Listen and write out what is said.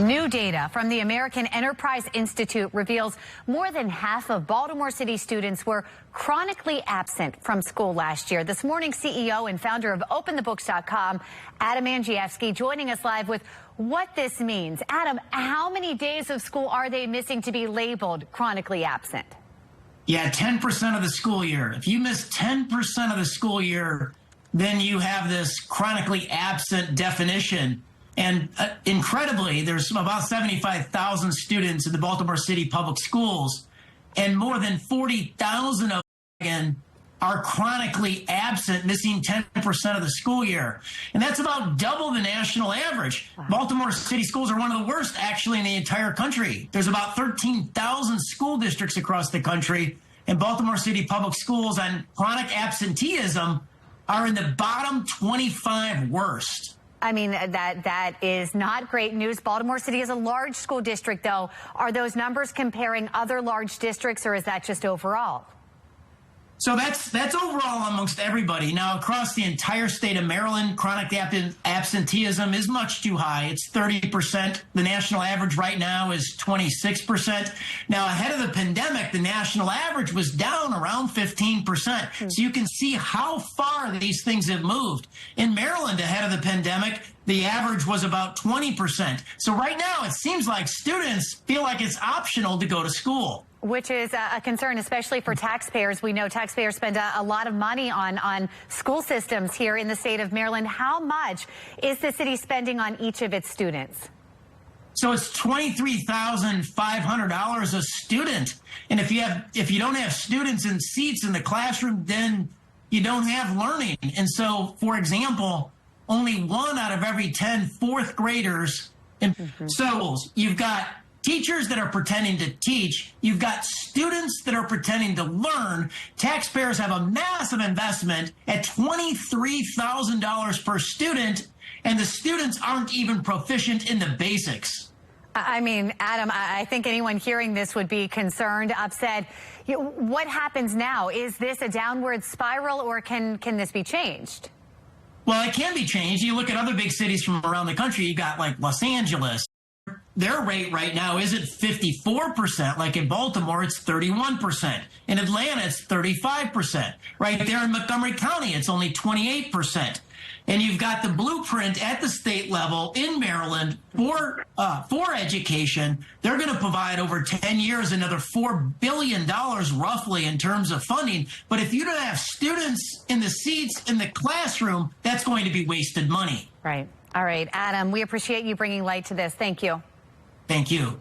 New data from the American Enterprise Institute reveals more than half of Baltimore City students were chronically absent from school last year. This morning, CEO and founder of OpenTheBooks.com, Adam Andrzejewski, joining us live with what this means. Adam, how many days of school are they missing to be labeled chronically absent? Yeah, 10% of the school year. If you miss 10% of the school year, then you have this chronically absent definition. And incredibly, there's about 75,000 students in the Baltimore City public schools, and more than 40,000 of them are chronically absent, missing 10% of the school year. And that's about double the national average. Wow. Baltimore City schools are one of the worst, actually, in the entire country. There's about 13,000 school districts across the country, and Baltimore City public schools on chronic absenteeism are in the bottom 25 worst. I mean, that is not great news. Baltimore City is a large school district, though. Are those numbers comparing other large districts, or is that just overall? So that's overall amongst everybody. Now, across the entire state of Maryland, chronic absenteeism is much too high. It's 30%. The national average right now is 26%. Now, ahead of the pandemic, the national average was down around 15%. So you can see how far these things have moved. In Maryland, ahead of the pandemic, the average was about 20%. So right now, it seems like students feel like it's optional to go to school. Which is a concern, especially for taxpayers. We know taxpayers spend a lot of money on school systems here in the state of Maryland. How much is the city spending on each of its students? So it's $23,500 a student. And if you don't have students in seats in the classroom, then you don't have learning. And so, for example, only 1 out of every 10 fourth graders in schools. You've got teachers that are pretending to teach. You've got students that are pretending to learn. Taxpayers have a massive investment at $23,000 per student, and the students aren't even proficient in the basics. I mean, Adam, I think anyone hearing this would be concerned, upset. What happens now? Is this a downward spiral, or can this be changed? Well, it can be changed. You look at other big cities from around the country. You got like Los Angeles. Their rate right now isn't 54%. Like in Baltimore, it's 31%. In Atlanta, it's 35%. Right there in Montgomery County, it's only 28%. And you've got the blueprint at the state level in Maryland for education. They're going to provide over 10 years another $4 billion roughly in terms of funding. But if you don't have students in the seats in the classroom, that's going to be wasted money. Right. All right, Adam, we appreciate you bringing light to this. Thank you. Thank you.